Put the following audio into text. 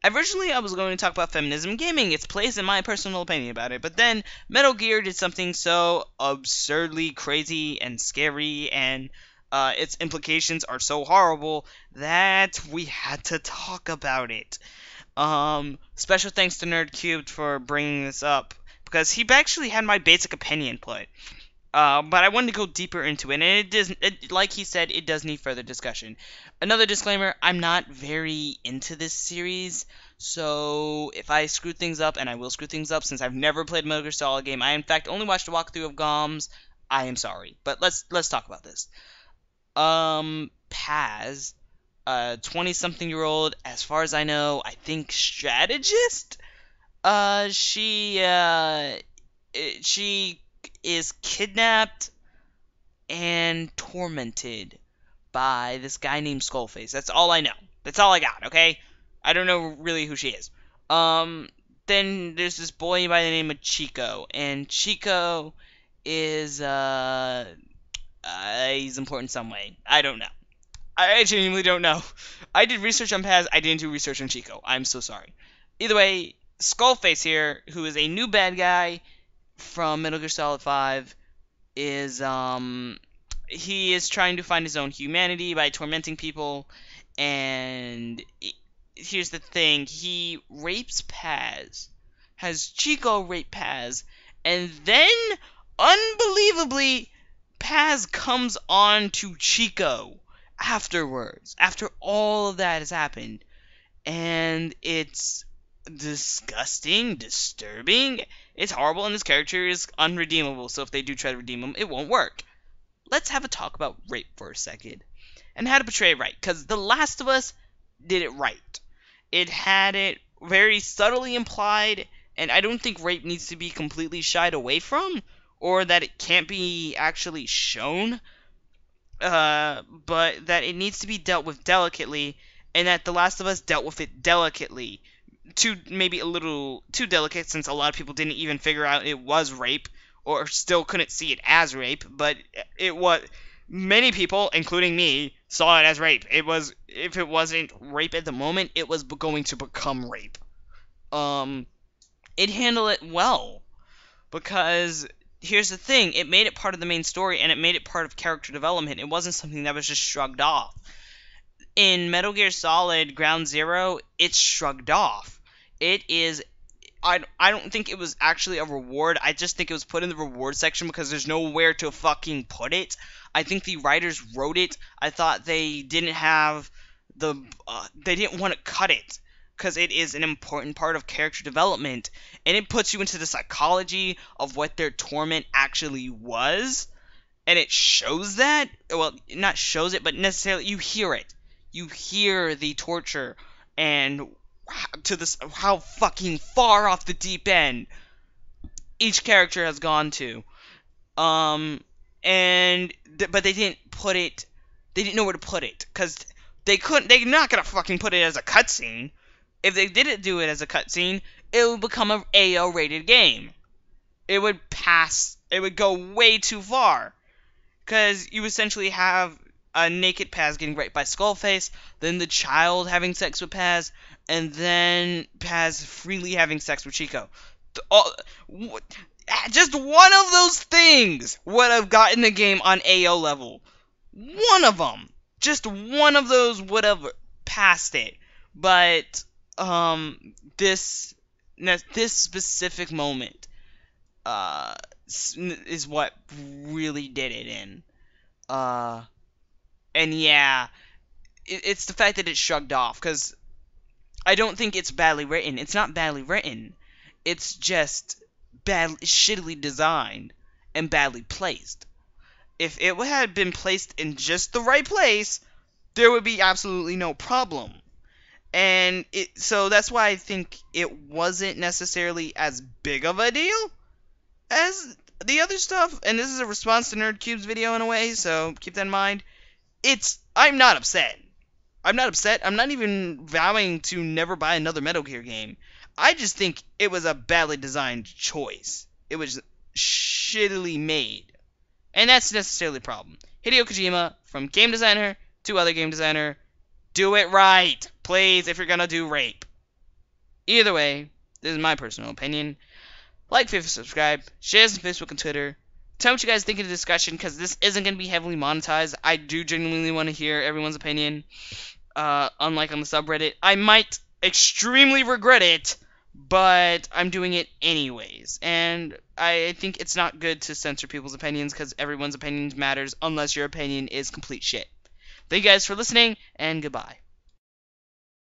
Originally, I was going to talk about feminism gaming, its place, and my personal opinion about it, but then Metal Gear did something so absurdly crazy and scary, and its implications are so horrible that we had to talk about it. Special thanks to Nerd³ for bringing this up, because he actually had my basic opinion put. But I wanted to go deeper into it, and like he said, it does need further discussion. Another disclaimer, I'm not very into this series, so if I screw things up, and I will screw things up since I've never played a Metal Gear Solid game, I in fact only watched a walkthrough of GOMS, I am sorry. But let's talk about this. Paz, 20-something-year-old, as far as I know, I think strategist? She is kidnapped and tormented by this guy named Skullface. That's all I know. That's all I got, okay? I don't know really who she is. Then there's this boy by the name of Chico, and Chico is, he's important in some way. I don't know. I genuinely don't know. I did research on Paz, I didn't do research on Chico. I'm so sorry. Either way, Skullface here, who is a new bad guy from Metal Gear Solid 5, is he is trying to find his own humanity by tormenting people, and here's the thing, he rapes Paz, has Chico rape Paz, and then unbelievably Paz comes on to Chico afterwards, after all of that has happened, and it's disgusting, disturbing, it's horrible, and this character is unredeemable, so if they do try to redeem him, it won't work. Let's have a talk about rape for a second, and how to portray it right, because The Last of Us did it right. It had it very subtly implied, and I don't think rape needs to be completely shied away from, or that it can't be actually shown, but that it needs to be dealt with delicately, and that The Last of Us dealt with it delicately. Maybe a little too delicate, since a lot of people didn't even figure out it was rape, or still couldn't see it as rape, but it was, many people, including me, saw it as rape. It was, if it wasn't rape at the moment, it was going to become rape. It handled it well, because here's the thing, it made it part of the main story, and it made it part of character development. It wasn't something that was just shrugged off. In Metal Gear Solid Ground Zero, it's shrugged off. It is, I don't think it was actually a reward, I just think it was put in the reward section because there's nowhere to fucking put it. I think the writers wrote it, I thought they didn't have they didn't want to cut it, because it is an important part of character development, and it puts you into the psychology of what their torment actually was, and it shows that, well, not shows it, but necessarily, you hear it. You hear the torture, and how fucking far off the deep end each character has gone to. But they didn't put it, they didn't know where to put it, because they're not gonna fucking put it as a cutscene. If they didn't do it as a cutscene, it would become an AO rated game. It would go way too far. Because you essentially have a naked Paz getting raped by Skullface, then the child having sex with Paz, and then Paz freely having sex with Chico. Just one of those things would have gotten the game on AO level. One of them. Just one of those would have passed it. But this specific moment is what really did it in. And yeah, it's the fact that it's shrugged off, because I don't think it's badly written. It's not badly written. It's just shittily designed and badly placed. If it had been placed in just the right place, there would be absolutely no problem. And so that's why I think it wasn't necessarily as big of a deal as the other stuff. And this is a response to Nerd3's video in a way, so keep that in mind. I'm not upset. I'm not upset. I'm not even vowing to never buy another Metal Gear game. I just think it was a badly designed choice. It was shittily made. And that's necessarily a problem. Hideo Kojima, from game designer to other game designer, do it right. Please, if you're gonna do rape. Either way, this is my personal opinion. Like, favorite, subscribe, share this on Facebook and Twitter. Tell me what you guys think of the discussion, because this isn't going to be heavily monetized. I do genuinely want to hear everyone's opinion. Unlike on the subreddit, I might extremely regret it, but I'm doing it anyways. And I think it's not good to censor people's opinions, because everyone's opinion matters unless your opinion is complete shit. Thank you guys for listening, and goodbye.